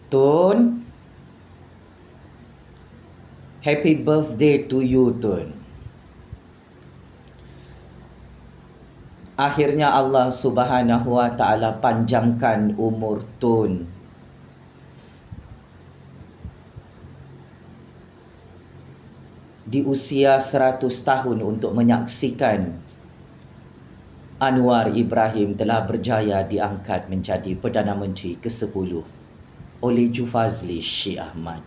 Tun, happy birthday to you, Tun. Akhirnya Allah Subhanahu wa Ta'ala panjangkan umur Tun. Di usia 100 tahun untuk menyaksikan Anwar Ibrahim telah berjaya diangkat menjadi Perdana Menteri ke-10 oleh Jufazli Syekh Ahmad.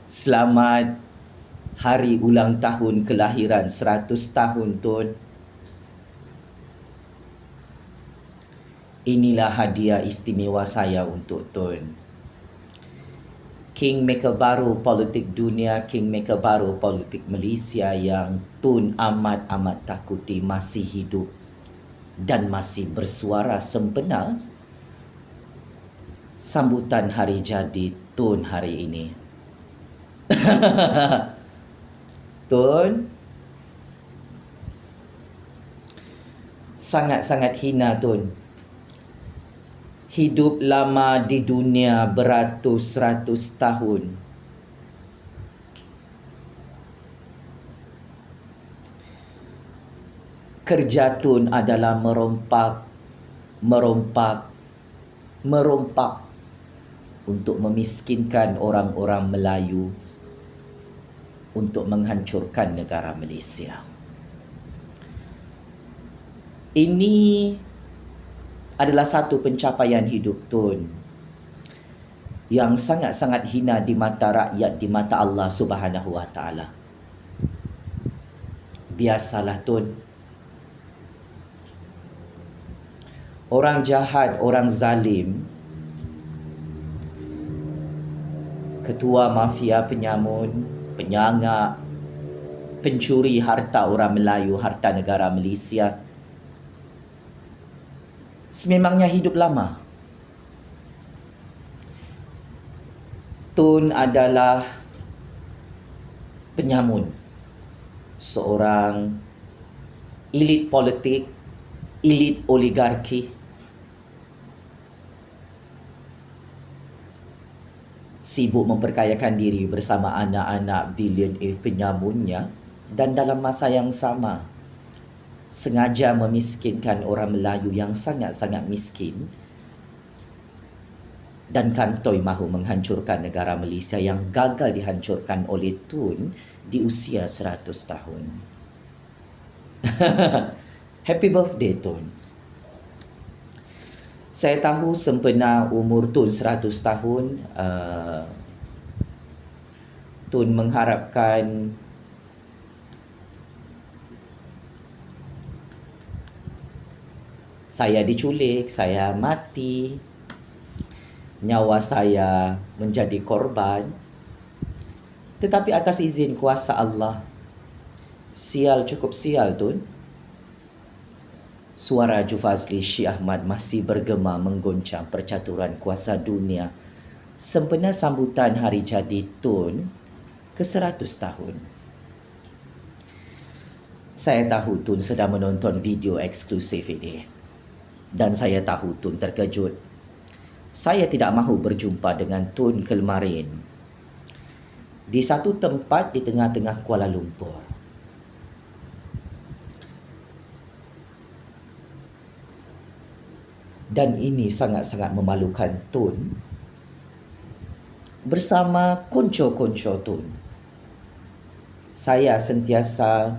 Selamat hari ulang tahun kelahiran 100 tahun, Tun. Inilah hadiah istimewa saya untuk Tun. Kingmaker baru politik dunia, kingmaker baru politik Malaysia yang Tun amat-amat takuti masih hidup dan masih bersuara sempena sambutan hari jadi Tun hari ini. Tun, sangat-sangat hina, Tun. Hidup lama di dunia beratus-ratus tahun. Kerja Tun adalah merompak untuk memiskinkan orang-orang Melayu, untuk menghancurkan negara Malaysia. Ini adalah satu pencapaian hidup Tun yang sangat-sangat hina di mata rakyat, di mata Allah Subhanahu wa Ta'ala. Biasalah, Tun. Orang jahat, orang zalim, ketua mafia penyamun, penyangak, pencuri harta orang Melayu, harta negara Malaysia, sememangnya hidup lama. Tun adalah penyamun, seorang elit politik, elit oligarki, sibuk memperkayakan diri bersama anak-anak bilioner penyamunnya, dan dalam masa yang sama sengaja memiskinkan orang Melayu yang sangat-sangat miskin, dan kantoi mahu menghancurkan negara Malaysia yang gagal dihancurkan oleh Tun di usia 100 tahun. Happy birthday, Tun. Saya tahu sempena umur Tun 100 tahun, Tun mengharapkan saya diculik, saya mati, nyawa saya menjadi korban. Tetapi atas izin kuasa Allah, sial cukup sial, Tun, suara Jufazli Syekh Ahmad masih bergema menggoncang percaturan kuasa dunia sempena sambutan hari jadi Tun ke-100 tahun. Saya tahu Tun sedang menonton video eksklusif ini, dan saya tahu Tun terkejut. Saya tidak mahu berjumpa dengan Tun kemarin di satu tempat di tengah-tengah Kuala Lumpur. Dan ini sangat-sangat memalukan Tun bersama konco-konco Tun. Saya sentiasa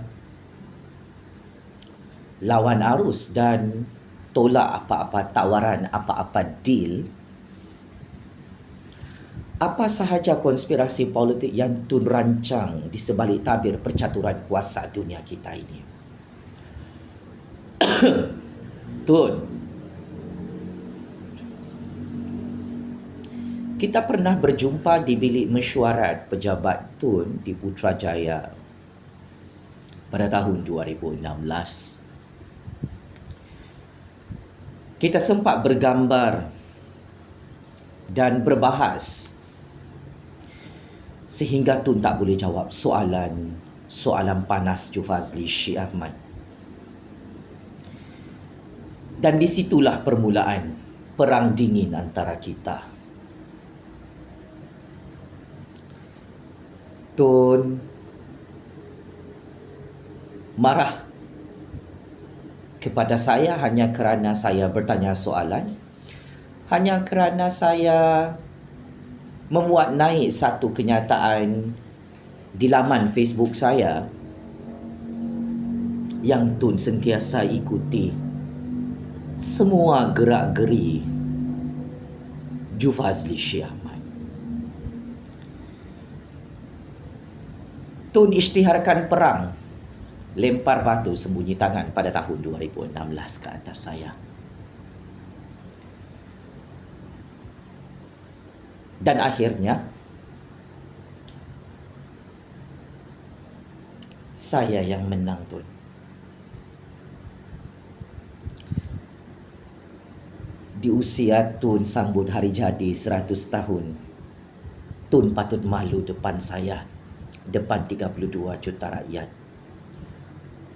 lawan arus dan tolak apa-apa tawaran, apa-apa deal, apa sahaja konspirasi politik yang Tun rancang di sebalik tabir percaturan kuasa dunia kita ini. Tun, kita pernah berjumpa di bilik mesyuarat pejabat Tun di Putrajaya pada tahun 2016. Kita sempat bergambar dan berbahas sehingga Tun tak boleh jawab soalan panas Jufazli Syekh Ahmad. Dan disitulah permulaan perang dingin antara kita. Tun marah kepada saya hanya kerana saya bertanya soalan, hanya kerana saya memuat naik satu kenyataan di laman Facebook saya yang Tun sentiasa ikuti semua gerak-geri Jufazli Syekh Ahmad. Tun isytiharkan perang lempar batu sembunyi tangan pada tahun 2016 ke atas saya. Dan akhirnya saya yang menang, Tun. Di usia Tun sambut hari jadi 100 tahun, Tun patut malu depan saya, depan 32 juta rakyat.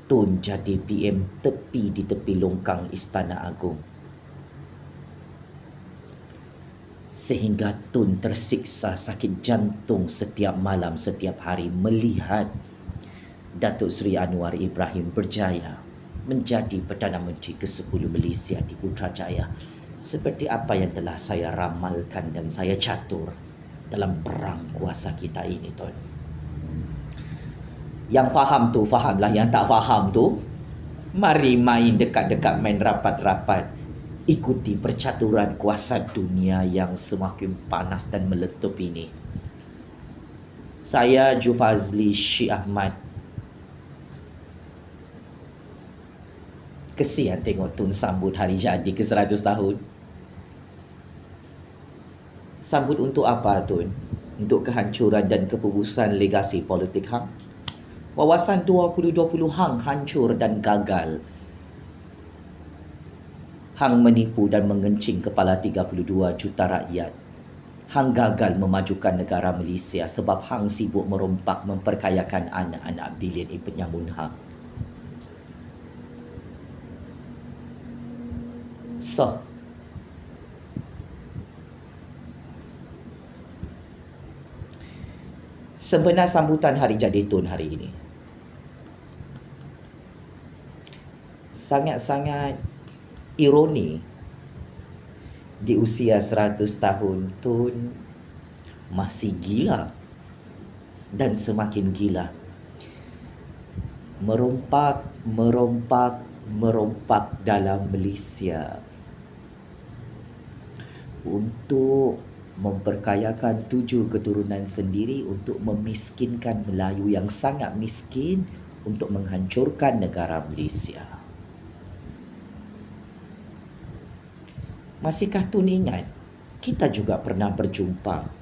Tun jadi PM tepi di tepi longkang Istana Agung. Sehingga Tun tersiksa sakit jantung setiap malam, setiap hari melihat Datuk Seri Anwar Ibrahim berjaya menjadi Perdana Menteri ke-10 Malaysia di Putrajaya, seperti apa yang telah saya ramalkan dan saya catur dalam perang kuasa kita ini, Tun. Yang faham tu fahamlah, yang tak faham tu mari main dekat-dekat, main rapat-rapat, ikuti percaturan kuasa dunia yang semakin panas dan meletup ini. Saya Jufazli Syekh Ahmad kesian tengok Tun sambut hari jadi ke-100 tahun. Sambut untuk apa, Tun? Untuk kehancuran dan kepubusan legasi politik hang? Wawasan 2020 hang hancur dan gagal. Hang menipu dan mengencing kepala 32 juta rakyat. Hang gagal memajukan negara Malaysia sebab hang sibuk merompak memperkayakan anak-anak bilion penyamun hang. So, sebenar sambutan hari jadi Tun hari ini sangat-sangat ironi. Di usia 100 tahun Tun masih gila dan semakin gila merompak dalam Malaysia untuk memperkayakan 7 keturunan sendiri, untuk memiskinkan Melayu yang sangat miskin, untuk menghancurkan negara Malaysia. Masihkah Tun ingat? Kita juga pernah berjumpa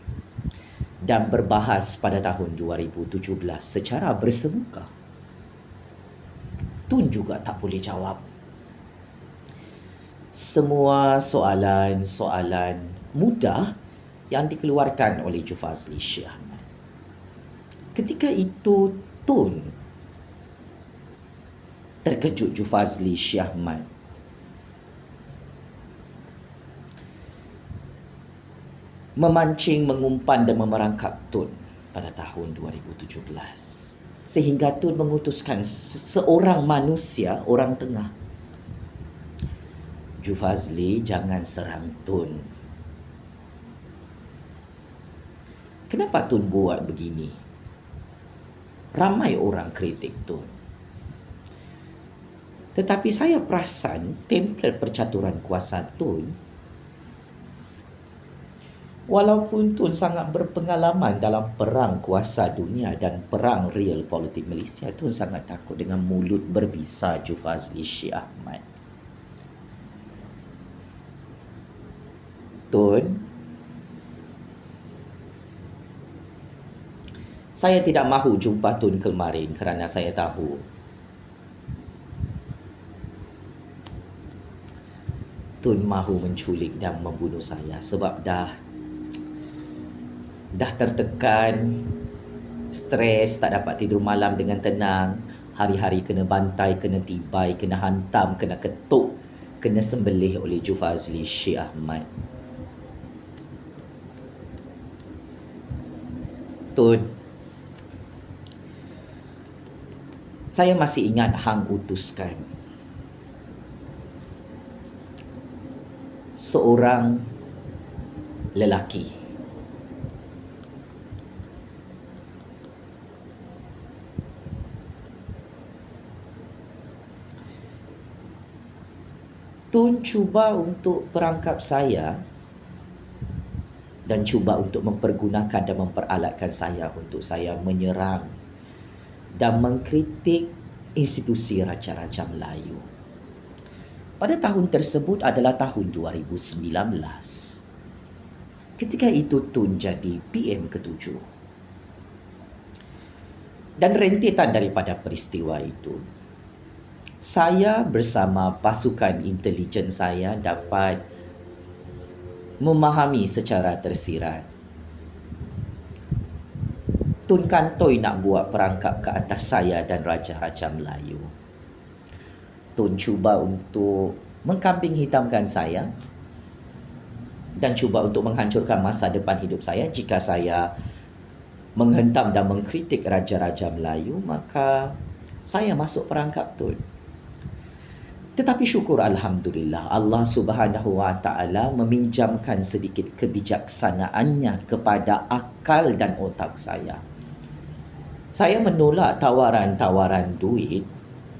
dan berbahas pada tahun 2017 secara bersemuka. Tun juga tak boleh jawab semua soalan-soalan mudah yang dikeluarkan oleh Jufazli Syekh Ahmad. Ketika itu Tun terkejut. Jufazli Syekh Ahmad memancing, mengumpan dan memerangkap Tun pada tahun 2017. Sehingga Tun mengutuskan seorang manusia, orang tengah, Jufazli, jangan serang Tun. Kenapa Tun buat begini? Ramai orang kritik Tun. Tetapi saya perasan template percaturan kuasa Tun, walaupun Tun sangat berpengalaman dalam perang kuasa dunia dan perang real politik Malaysia, Tun sangat takut dengan mulut berbisa Jufazli Syekh Ahmad. Tun, saya tidak mahu jumpa Tun kemarin kerana saya tahu Tun mahu menculik dan membunuh saya sebab dah tertekan, stres, tak dapat tidur malam dengan tenang, hari-hari kena bantai, kena tibai, kena hantam, kena ketuk, kena sembelih oleh Jufazli Syekh Ahmad. Tun, saya masih ingat hang utuskan seorang lelaki Tun cuba untuk perangkap saya dan cuba untuk mempergunakan dan memperalatkan saya untuk saya menyerang dan mengkritik institusi Raja-Raja Melayu. Pada tahun tersebut adalah tahun 2019. Ketika itu Tun jadi PM ke-7. Dan rentetan daripada peristiwa itu, saya bersama pasukan intelijen saya dapat memahami secara tersirat Tun Kantoi nak buat perangkap ke atas saya dan Raja-Raja Melayu. Tun cuba untuk mengkambing hitamkan saya dan cuba untuk menghancurkan masa depan hidup saya. Jika saya menghentam dan mengkritik Raja-Raja Melayu, maka saya masuk perangkap Tun. Tetapi syukur Alhamdulillah, Allah Subhanahu Wa Taala meminjamkan sedikit kebijaksanaannya kepada akal dan otak saya. Saya menolak tawaran-tawaran duit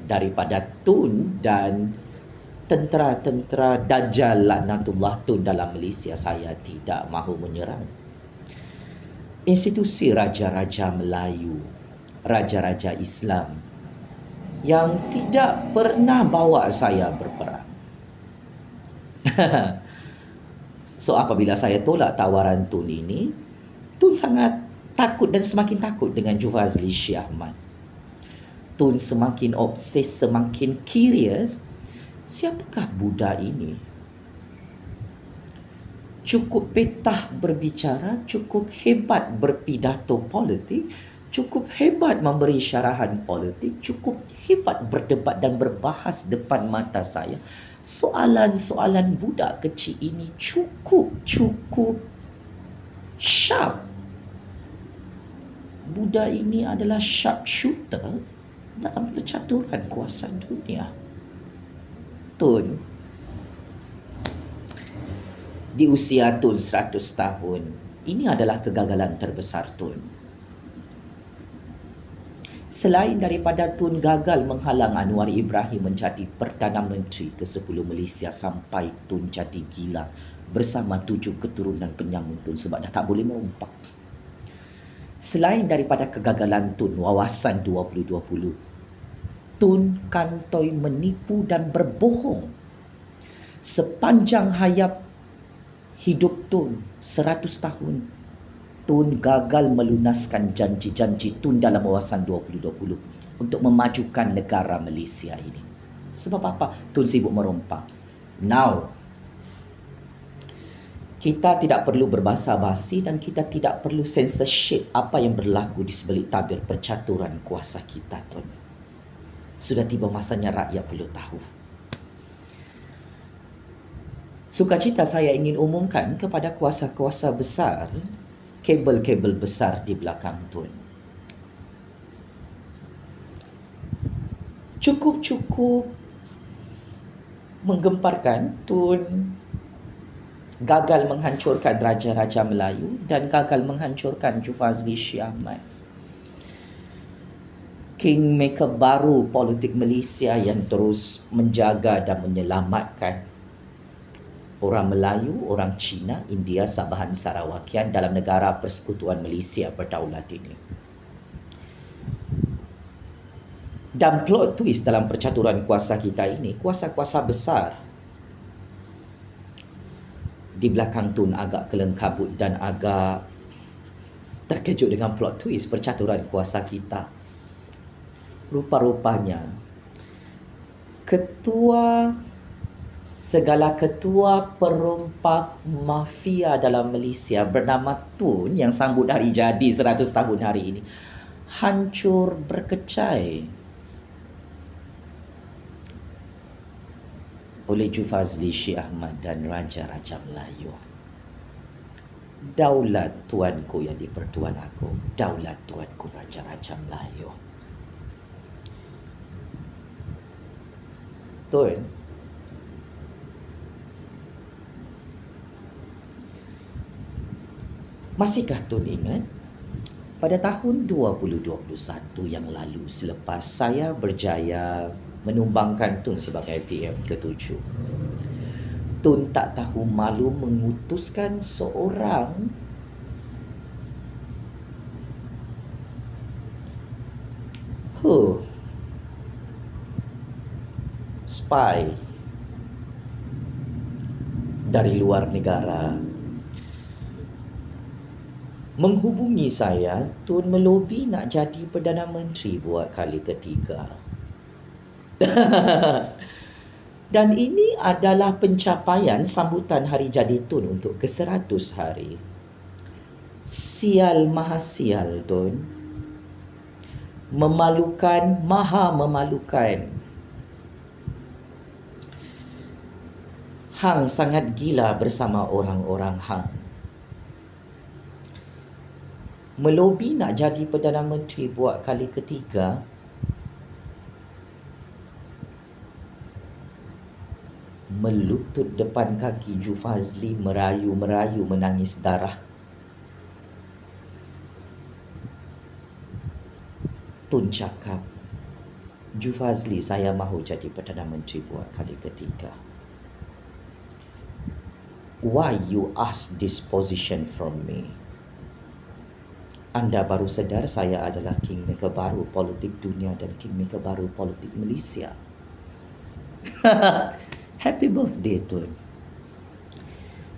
daripada Tun dan tentera-tentera Dajjal laknatullah Tun dalam Malaysia. Saya tidak mahu menyerang institusi Raja-Raja Melayu, Raja-Raja Islam yang tidak pernah bawa saya berperang. So apabila saya tolak tawaran Tun ini, Tun sangat takut dan semakin takut dengan Jufazli Syekh Ahmad. Tun semakin obses, semakin curious, siapakah budak ini? Cukup petah berbicara, cukup hebat berpidato politik, cukup hebat memberi syarahan politik, cukup hebat berdebat dan berbahas depan mata saya. Soalan-soalan budak kecil ini cukup sharp. Budak ini adalah sharpshooter dalam percaturan kuasa dunia. Tun, di usia Tun 100 tahun, ini adalah kegagalan terbesar Tun. Selain daripada Tun gagal menghalang Anwar Ibrahim menjadi Perdana Menteri ke-10 Malaysia sampai Tun jadi gila bersama 7 keturunan penyambung Tun sebab dah tak boleh merompak. Selain daripada kegagalan Tun wawasan 2020, Tun Kantoi menipu dan berbohong sepanjang hayat hidup Tun 100 tahun. Tun gagal melunaskan janji-janji Tun dalam wawasan 2020 untuk memajukan negara Malaysia ini. Sebab apa? Tun sibuk merompak. Now, kita tidak perlu berbasa-basi dan kita tidak perlu censorship apa yang berlaku di sebalik tabir percaturan kuasa kita, Tun. Sudah tiba masanya rakyat perlu tahu. Sukacita saya ingin umumkan kepada kuasa-kuasa besar, kabel-kabel besar di belakang Tun. Cukup menggemparkan Tun gagal menghancurkan Raja-Raja Melayu dan gagal menghancurkan Jufazli Syekh Ahmad. Kingmaker baru politik Malaysia yang terus menjaga dan menyelamatkan orang Melayu, orang Cina, India, Sabahan, Sarawakian dalam negara Persekutuan Malaysia berdaulat ini. Dan plot twist dalam percaturan kuasa kita ini, kuasa-kuasa besar di belakang Tun agak kelengkabut dan agak terkejut dengan plot twist percaturan kuasa kita. Rupa-rupanya segala ketua perompak mafia dalam Malaysia bernama Tun yang sambut hari jadi 100 tahun hari ini hancur berkecai. oleh Jufazli Syekh Ahmad dan Raja-Raja Melayu. Daulat tuanku yang dipertuan aku, daulat tuanku Raja-Raja Melayu. Tun, masihkah Tun ingat pada tahun 2021 yang lalu, selepas saya berjaya menumbangkan Tun sebagai PM ke-7, Tun tak tahu malu mengutuskan seorang spy dari luar negara menghubungi saya. Tun melobi nak jadi Perdana Menteri buat kali ketiga. Dan ini adalah pencapaian sambutan hari jadi Tun untuk ke-100 hari. Sial, maha sial Tun. Memalukan, maha memalukan. Hang sangat gila bersama orang-orang Hang. Melobi nak jadi Perdana Menteri buat kali ketiga, melutut depan kaki Jufazli, merayu-merayu menangis darah. Tun cakap, Jufazli, saya mahu jadi Perdana Menteri buat kali ketiga. Why you ask this position from me? Anda baru sedar saya adalah kingmaker baru politik dunia dan kingmaker baru politik Malaysia. Happy birthday Tun.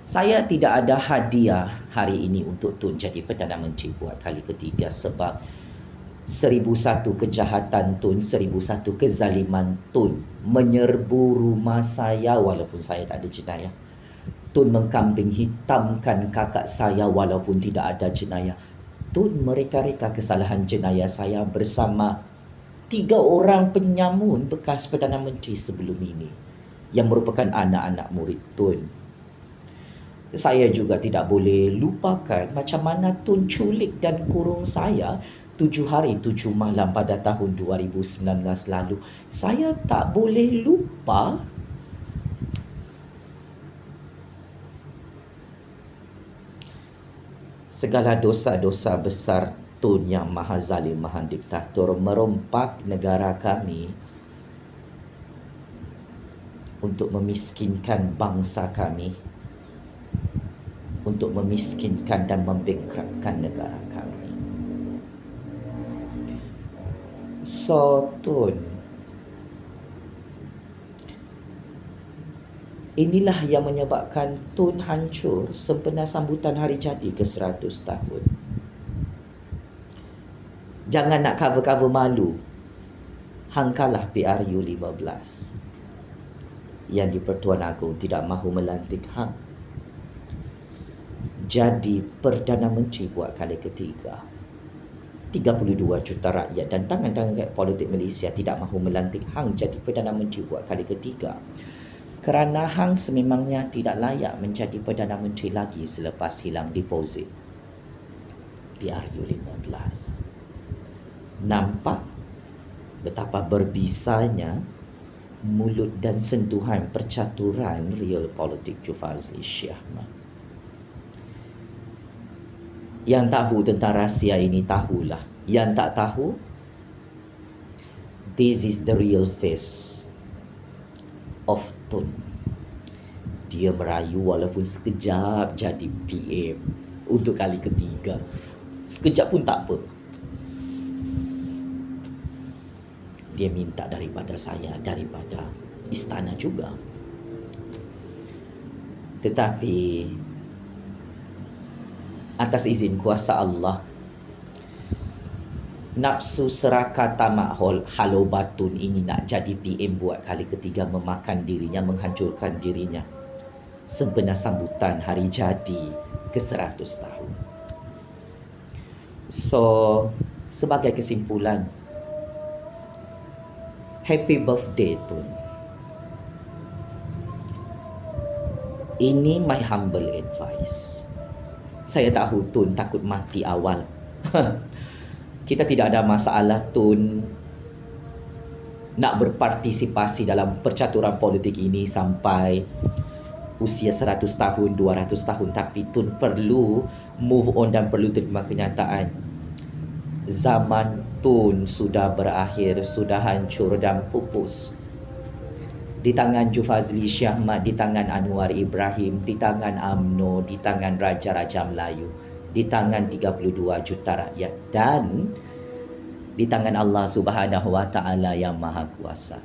Saya tidak ada hadiah hari ini untuk Tun jadi Perdana Menteri buat kali ketiga sebab 1001 kejahatan Tun, 1001 kezaliman Tun menyerbu rumah saya walaupun saya tak ada jenayah. Tun mengkambing hitamkan kakak saya walaupun tidak ada jenayah. Tun mereka-reka kesalahan jenayah saya bersama 3 orang penyamun bekas Perdana Menteri sebelum ini yang merupakan anak-anak murid Tun. Saya juga tidak boleh lupakan macam mana Tun culik dan kurung saya 7 hari 7 malam pada tahun 2019 lalu. Saya tak boleh lupa segala dosa-dosa besar Tun yang maha zalim, maha diktator merompak negara kami untuk memiskinkan bangsa kami, untuk memiskinkan dan membengkakkan negara kami. So Tun, inilah yang menyebabkan Tun hancur sempena sambutan hari jadi ke-100 tahun. Jangan nak cover-cover malu. Hang kalah PRU 15. Yang di-Pertuan Agong tidak mahu melantik hang jadi Perdana Menteri buat kali ketiga. 32 juta rakyat dan tangan-tangan rakyat politik Malaysia tidak mahu melantik hang jadi Perdana Menteri buat kali ketiga. Kerana hang sememangnya tidak layak menjadi Perdana Menteri lagi selepas hilang deposit PRU 15. Nampak betapa berbisanya mulut dan sentuhan percaturan real politik Jufazli Syekh Ahmad. Yang tahu tentang rahsia ini tahulah. Yang tak tahu, this is the real face of Tun. Dia merayu walaupun sekejap jadi PM untuk kali ketiga. Sekejap pun tak apa. Dia minta daripada saya, daripada istana juga. Tetapi atas izin kuasa Allah, nafsu serakah tamak halau batun ini nak jadi PM buat kali ketiga memakan dirinya, menghancurkan dirinya sempena sambutan hari jadi ke-100 tahun. So, sebagai kesimpulan, happy birthday Tun. Ini my humble advice. Saya tahu Tun takut mati awal. Kita tidak ada masalah Tun nak berpartisipasi dalam percaturan politik ini sampai usia 100 tahun, 200 tahun. Tapi Tun perlu move on dan perlu terima kenyataan. Zaman Tun sudah berakhir, sudah hancur dan pupus. Di tangan Jufazli Syahmat, di tangan Anwar Ibrahim, di tangan UMNO, di tangan Raja-Raja Melayu, di tangan 32 juta rakyat dan di tangan Allah Subhanahu Wa Taala yang Maha Kuasa.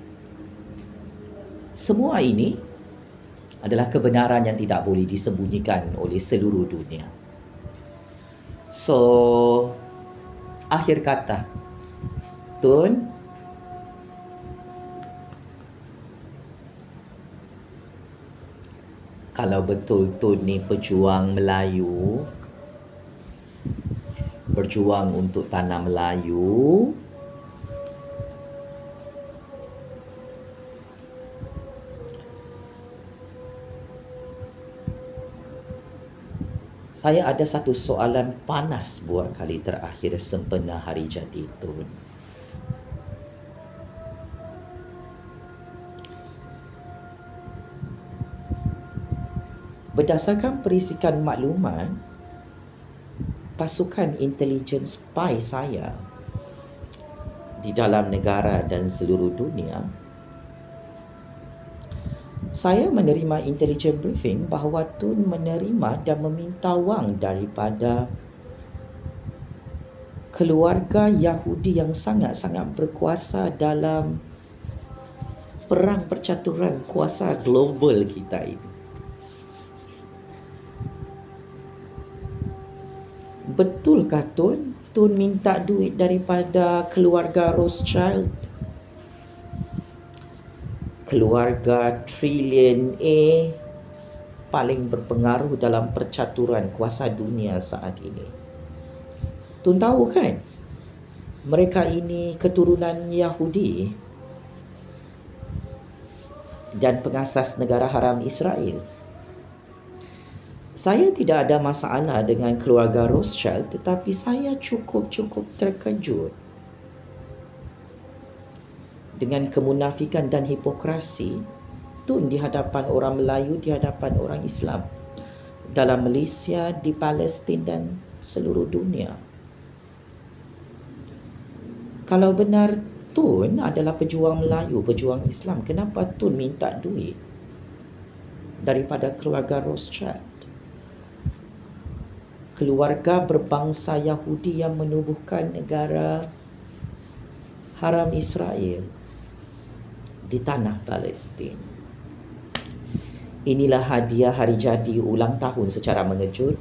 Semua ini adalah kebenaran yang tidak boleh disembunyikan oleh seluruh dunia. So, akhir kata, Tun, kalau betul Tun ni pejuang Melayu, berjuang untuk tanah Melayu, saya ada satu soalan panas buat kali terakhir sempena hari jadi Tun. Berdasarkan perisikan maklumat, pasukan intelijen spy saya di dalam negara dan seluruh dunia, saya menerima intelijen briefing bahawa Tun menerima dan meminta wang daripada keluarga Yahudi yang sangat-sangat berkuasa dalam perang percaturan kuasa global kita ini. Betulkah Tun? Tun minta duit daripada keluarga Rothschild, keluarga trilion A paling berpengaruh dalam percaturan kuasa dunia saat ini. Tun tahu kan? Mereka ini keturunan Yahudi dan pengasas negara haram Israel. Saya tidak ada masalah dengan keluarga Rothschild, tetapi saya cukup terkejut dengan kemunafikan dan hipokrasi Tun di hadapan orang Melayu, di hadapan orang Islam dalam Malaysia, di Palestin dan seluruh dunia. Kalau benar Tun adalah pejuang Melayu, pejuang Islam, kenapa Tun minta duit daripada keluarga Rothschild? Keluarga berbangsa Yahudi yang menubuhkan negara haram Israel di tanah Palestin. Inilah hadiah hari jadi ulang tahun secara mengejut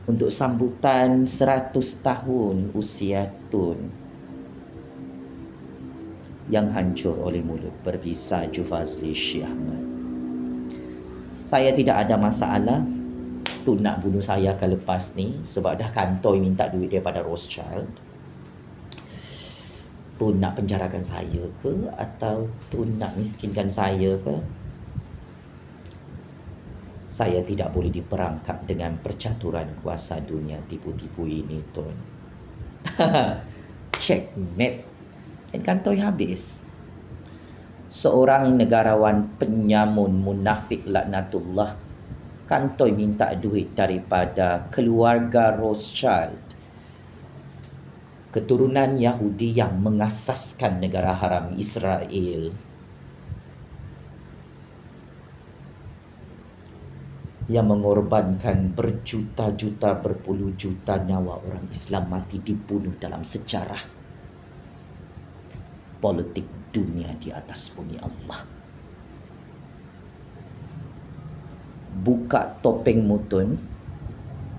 untuk sambutan 100 tahun usia Tun yang hancur oleh mulut berbisa Jufazli Syahmat. Saya tidak ada masalah Tun nak bunuh saya akan lepas ni sebab dah kantoi minta duit daripada Rothschild. Tun nak penjarakan saya ke atau Tun nak miskinkan saya ke? Saya tidak boleh diperangkap dengan percaturan kuasa dunia tipu-tipu ini, Tun. Checkmate. Dan kantoi habis. Seorang negarawan penyamun munafik laknatullah kantoi minta duit daripada keluarga Rothschild, keturunan Yahudi yang mengasaskan negara haram Israel, yang mengorbankan berjuta-juta, berpuluh juta nyawa orang Islam mati dibunuh dalam sejarah politik dunia di atas bumi Allah. Buka topeng Tun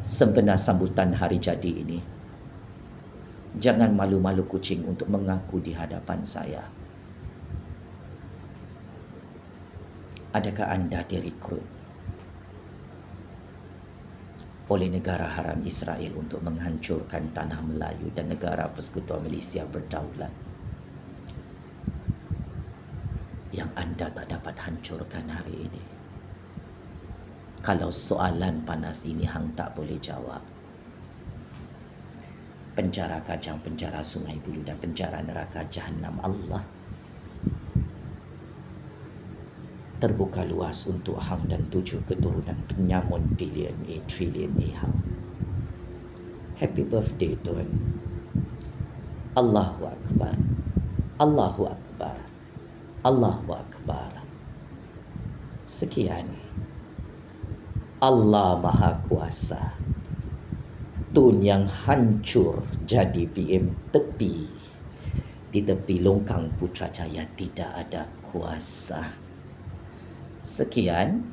sempena sambutan hari jadi ini. Jangan malu-malu kucing untuk mengaku di hadapan saya. Adakah anda direkrut oleh negara haram Israel untuk menghancurkan tanah Melayu dan negara persekutuan Malaysia berdaulat yang anda tak dapat hancurkan hari ini? kalau soalan panas ini hang tak boleh jawab. Penjara Kajang, penjara Sungai Buloh dan penjara neraka Jahannam Allah terbuka luas untuk hang dan 7 keturunan penyamun bilion trilion hang. Happy birthday Tuan. Allahu Akbar. Allahu Akbar. Allahu Akbar. Sekian. Allah Maha Kuasa. Tun yang hancur jadi PM tepi. Di tepi longkang Putrajaya tidak ada kuasa. Sekian.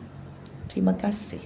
Terima kasih.